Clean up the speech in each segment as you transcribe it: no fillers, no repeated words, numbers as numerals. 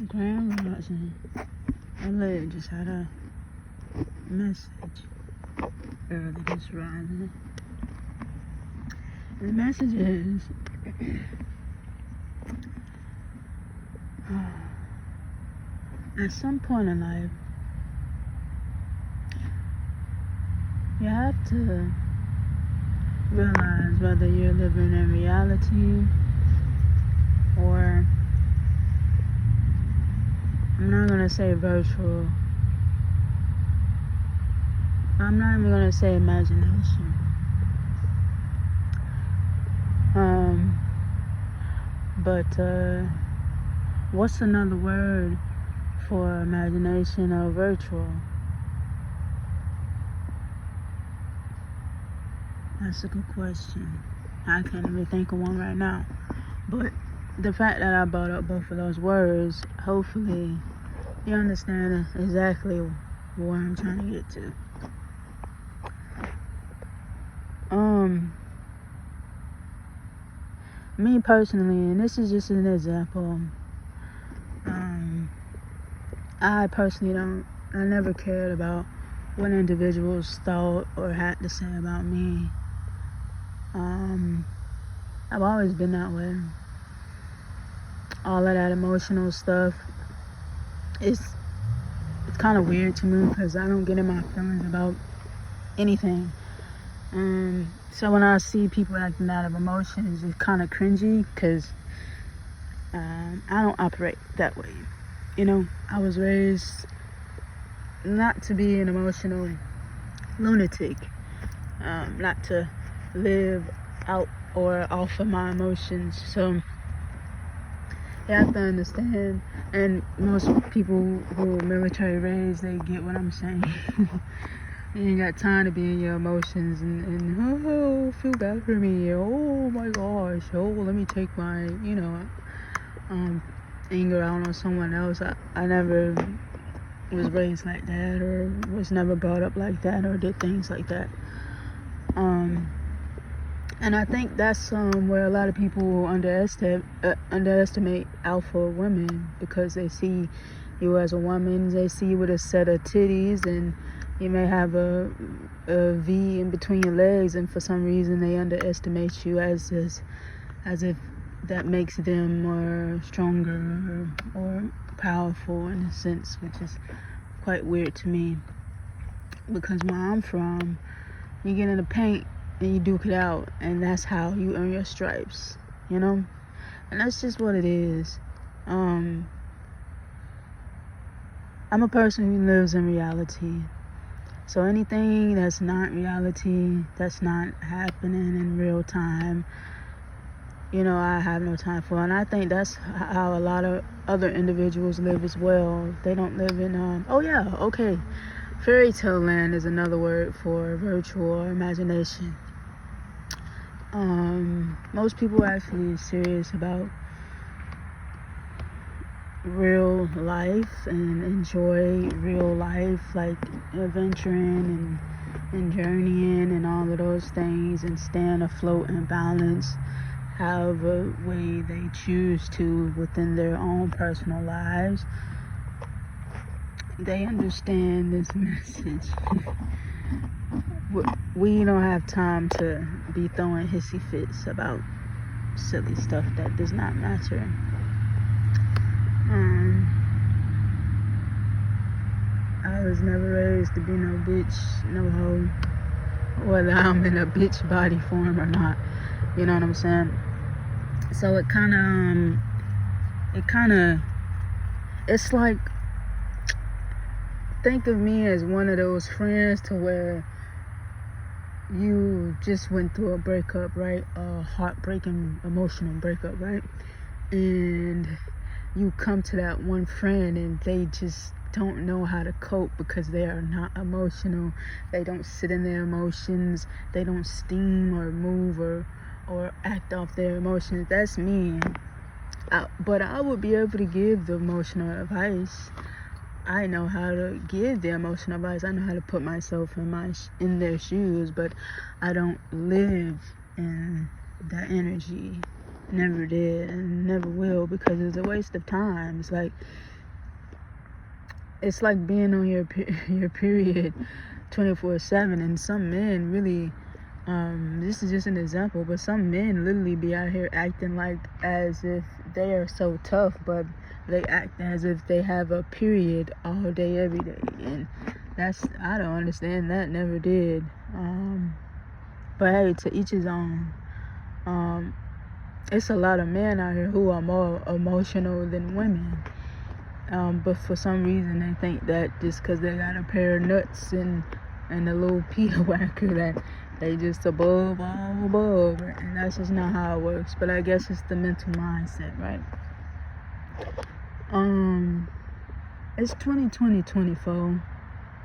Grand Rising. LA just had a message earlier this rising. The message is at some point in life, you have to realize whether you're living in reality or, I'm not going to say virtual, I'm not even going to say imagination. But what's another word for imagination or virtual? That's a good question. I can't even think of one right now. But the fact that I brought up both of those words, hopefully you understand exactly where I'm trying to get to. Me personally, and this is just an example, I personally I never cared about what individuals thought or had to say about me. I've always been that way. All of that emotional stuff, it's kind of weird to me because I don't get in my feelings about anything. So when I see people acting out of emotions, it's kind of cringy because I don't operate that way. You know, I was raised not to be an emotional lunatic, not to live out or off of my emotions. So you have to understand, and most people who are military raised, they get what I'm saying. You ain't got time to be in your emotions and oh, feel bad for me. Oh my gosh. Oh, let me take my, anger out on someone else. I never was raised like that, or was never brought up like that, or did things like that. And I think that's where a lot of people underestimate alpha women, because they see you as a woman, they see you with a set of titties, and you may have a V in between your legs, and for some reason they underestimate you as if that makes them more stronger or powerful in a sense, which is quite weird to me. Because where I'm from, you get in the paint and you duke it out, and that's how you earn your stripes, and that's just what it is. I'm a person who lives in reality. So anything that's not reality, that's not happening in real time, I have no time for. And I think that's how a lot of other individuals live as well. They don't live in, fairy tale land is another word for virtual or imagination. Most people are actually serious about real life and enjoy real life, like adventuring and journeying and all of those things, and staying afloat and balance however way they choose to within their own personal lives. They understand this message. We don't have time to be throwing hissy fits about silly stuff that does not matter. I was never raised to be no bitch, no hoe, whether I'm in a bitch body form or not. You know what I'm saying? So it's like, think of me as one of those friends to where you just went through a breakup, right? A heartbreaking, emotional breakup, right? And you come to that one friend and they just don't know how to cope because they are not emotional. They don't sit in their emotions. They don't steam or move or act off their emotions. That's me. But I would be able to give the emotional advice. I know how to give the emotional advice. I know how to put myself in their shoes, but I don't live in that energy. Never did and never will, because it's a waste of time. It's like being on your period 24/7, and some men really, this is just an example, but some men literally be out here acting like as if they are so tough, but they act as if they have a period all day every day, and I don't understand that. Never did. But hey, to each his own. It's a lot of men out here who are more emotional than women, but for some reason they think that just because they got a pair of nuts and a little Peter whacker that they just above, and that's just not how it works. But I guess it's the mental mindset, right? It's 2020-24,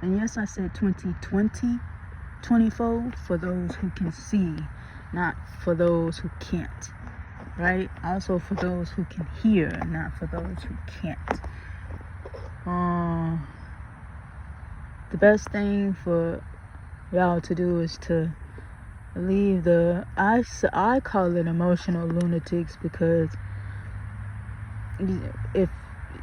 and yes, I said 2020-24 for those who can see, not for those who can't, right? Also for those who can hear, not for those who can't. The best thing for y'all to do is to leave I call it emotional lunatics, because if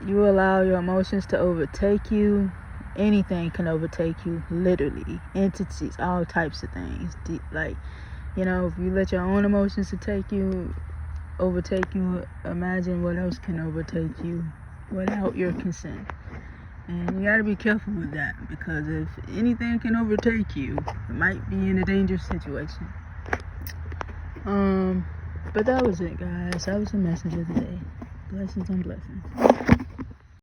you allow your emotions to overtake you, anything can overtake you, literally. Entities, all types of things. Like, if you let your own emotions overtake you, imagine what else can overtake you without your consent. And you gotta be careful with that, because if anything can overtake you, it might be in a dangerous situation. But that was it, guys. That was the message of the day. Blessings on blessings.